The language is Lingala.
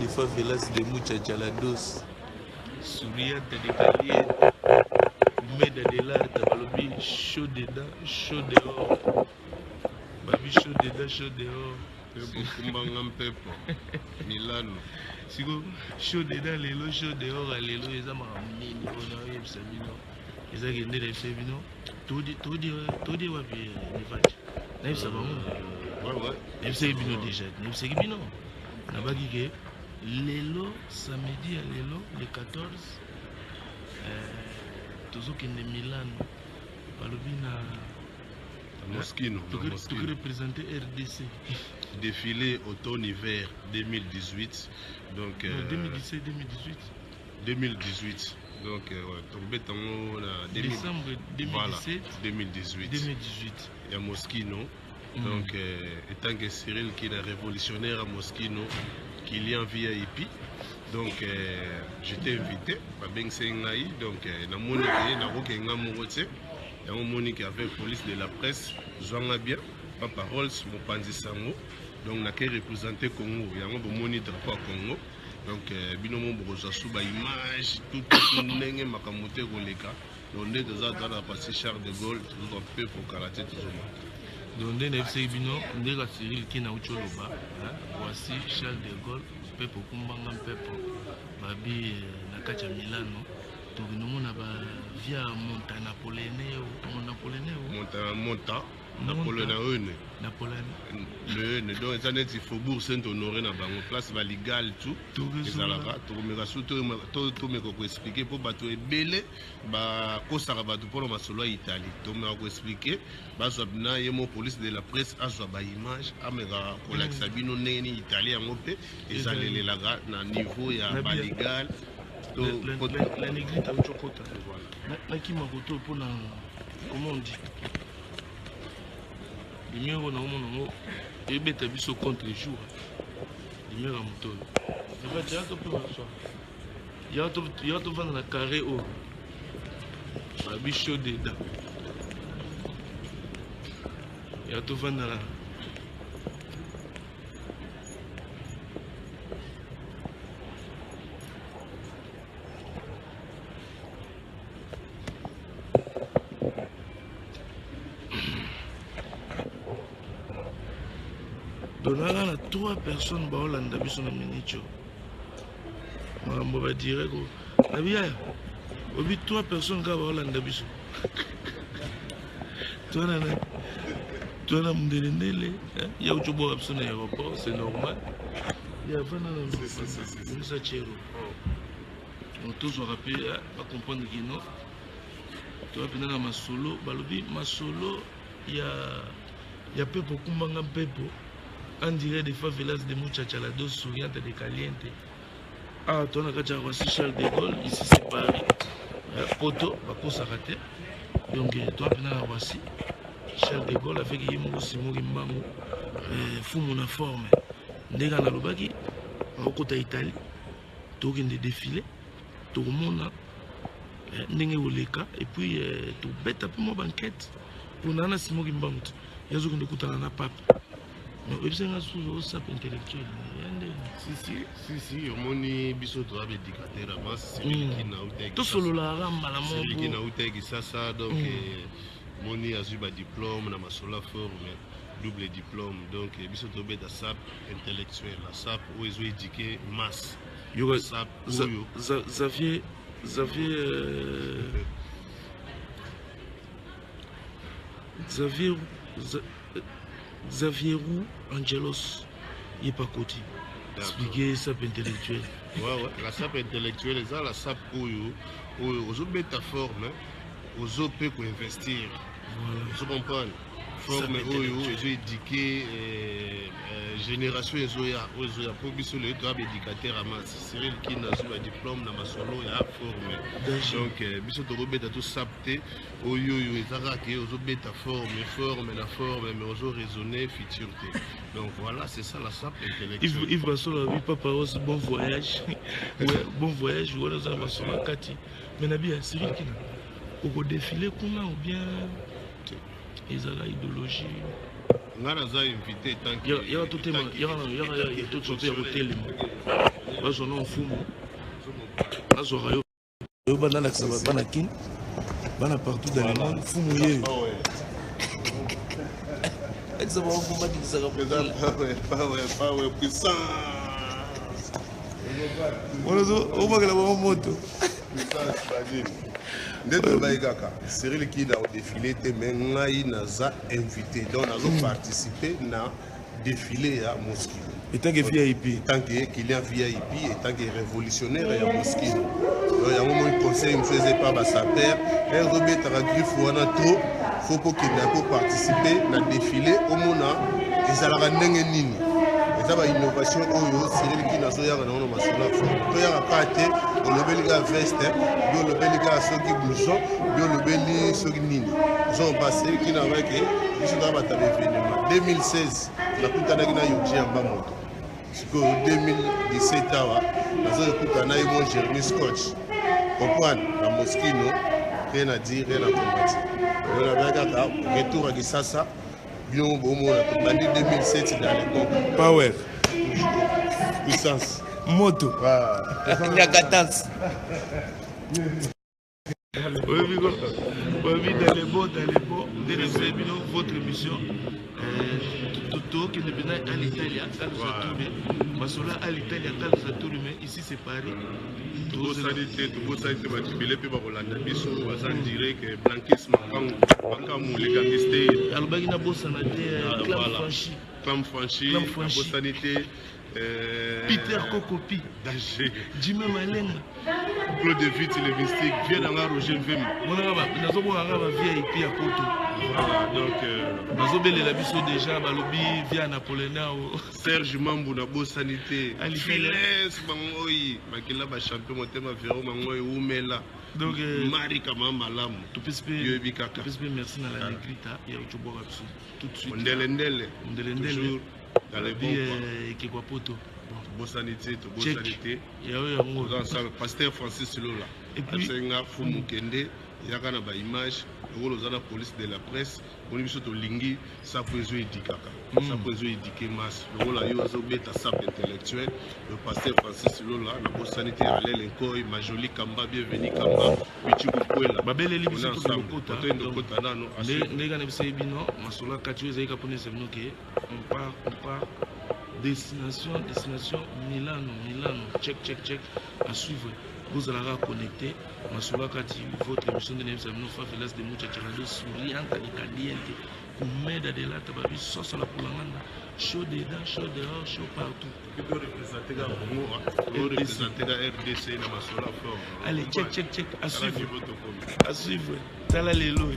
de favelas de muchachalados. Souriante de caliente. Meda de l'arte, balobi chaud dedans, chaud dehors. Babi chaud dedans, chaud dehors. Kumbanga pepo. Milano. Siko chaud dedans, lelo chaud dehors, lelo eza makamnini ona yebisa bino. Eza kende na yebisa bino. Todi wapi Nevadi. Na yebisa bango. Ouais. Na yebisa bino déjà. Na yebisa bino. Na baki ke lelo samedi ya lelo le 14 tozokende Milano balobi na Moschino. toki représenter RDC Défilé automne-hiver 2018. Donc 2018. Donc tombé en décembre 2017. Voilà, 2018. Il y a Moschino. Donc étant que Cyril qui est révolutionnaire à Moschino, qu'il y a un VIP. Donc j'étais invité par Ben Sengaï. Donc na Monique na Rokenga Morote. Il y a Monique avec police de la presse, Zouanga bien, Papa Rolls, Mopanzi Sango. Donc na qui représenté Congo. Il y a un Monique drapeau Congo. Donc binomo boza suba image tout ndenge makamote koleka. Donc ndé dans la partie Charles de Gaulle, tout un peu pour karaté tout ça. Donc ndé na FC bino ndé Cyril qui na ucholoba. Voici Charles de Gaulle. Pepo kumbanga pepo babi na kati ya Milano tokinomona ba via monta napoléonais le donc eza neti faubourg Saint-Honoré na bango place baligal tout ezalaka tokomeka su tomeka koexplike mpo bato ebele bakosaka bato mpona masolo ya Italie tomeka koexplike bazwa na ye mo police de la presse azwa baimage ameka kolakisa bino ndenge ni Italie yango mpe ezalelelaka na niveau ya baligal la négrite au chokota na ki makoto mpona comment on dit lumière on a mon ebeta biso contre jour lumière à moto et va déjà to pour ça ya to vendre la carré au la bicho dedans ya to vendre la donana na 3 personnes baolanda biso na minicho makambo badire ko nabiya obi 3 personnes kaka baolanda biso twana mundelendele ya uchoboka biso na aéroport c'est normal ya vana na misa chero tozwaka mpe bacomprendre kino toa mpena na masolo balobi masolo ya pepo kumbanga mpepo on dirait des favelas de muchachalados souriante de caliente. Ah, toi, on a déjà reçu Charles de Gaulle, ici c'est Paris. Poto, Bako Sarate. Donc, toi, on a reçu Charles de Gaulle avec Yemo Simori Mbango. Fou mon forme. Ndega na lobaki, au côté Italie. Toi, on a défilé. Tout le monde ndenge oleka. Et puis, tout bête un peu mon banquette. Pour Nana Simori Mbango. Il y a ce qu'on écoute à la pape. Non, il y a un sap intellectuel. Si, omoni biso to abe dictateur avant Cyril qui na uteki. To solo la ramba la mo. Cyril qui na uteki sasa donc moni azu ba diplôme na masola forme double diplôme donc biso to beta sap intellectuel la sap où ils ont éduqué masse. Yo sap Xavier Roux Angelos, il n'est pas côté. Expliquer SAP intellectuel. Ouais, la SAP intellectuelle, c'est la SAP où aux autres forme, aux autres peuvent investir. Vous comprenez? Forme où ils ont éduqué génération ils ont pour biso le to éducateur à masse. Cyril qui n'a pas diplôme na masolo ya forme. Donc biso to robeta tout sapté oyo ezaka ke aux beta forme la forme mais aux raisonner futurité. Donc voilà, c'est ça la SAP intellectuelle. Yves Basolo oui papa aussi bon voyage. Ouais, bon voyage, voilà ça masolo kati. Mais nabi Cyril qui na au défilé comment ou bien ils ont l'idéologie ngana za invité tant que il y a tout tema il y a tout sauté au télé ba zo non fumu ba zo rayo yo bana na ça va bana kin bana partout dans le monde fumu yé ça va on va dire ça pas ouais puissant on va que la moto ndeko baikaka Cyril qui a défilé te mengai naza invité donc nazo participer na défilé à Moskino et tant que VIP tant que client VIP et tant que révolutionnaire à Moskino donc il y a un moment conseil me faisait pas ba sa père et remettre à griffe wana trop faut pour qu'il n'a pas participer na défilé au mona ezalaka ndenge nini eza ba innovation oyo Cyril qui nazo yaka na ono masala fo to yaka kate olobeli ga veste bio olobeli ga soki blouson bio olobeli soki nini zo passé qui na avec biso na bata événement 2016 na kutanaki na yoji amba moto siko 2017 awa nazo kutana imo Jeremy Scotch comprendre na Moskino rien à dire rien à combattre on a kaka retour à Kisasa bien bon on a 2007 dans l'époque power puissance moto nyakatasi oui dans les bons délaissez votre émission Toto qui est à l'Italie Masola à l'Italie mais ici c'est Paris Bosalité batibele pe bakolanda biso baza dire que blanquisme makamu les gangsters alobaki na bosana te clam franchi bosanité Peter Kokopi danger Jimmy Malenga Claude de Vite le mystique vient dans la Roger Vem nazo bo nga ba VIP à Poto donc nazo belela biso déjà balobi via Napoléon Serge Mambu na bosanité Files bangoyi makila ba champion motema Véro mangoyi umela donc Marie kama malamu to pespe merci na la negrita ya uchoboka biso tout de suite ndele toujours dans les bons qui quoi poto bosanité pasteur Francis Lola et puis nga fumu kende yaka na ba image ngolo za la police de la presse boni biso to lingi sa poezo edikaka sa poezo édiqué masse ngolo yo zo beta sap intellectuel le pasteur Francis Lola na bosanité Alain Lenkoy Majoli Kamba bienvenue Kamba Pichuku Kwela babele libiso to lokota to ndokota nano ndega na biso bino masola katu ezai pone sevno ke on part destination Milano check à suivre vous allez connecter Masoula Kati votre émission de Nemsamno Favelas de Muchachalado souriante et caliente comède de la tababi sauce à la poulangana chaud dedans chaud dehors chaud partout représenter la RDC na Masoula fort allez check à suivre ça là les lois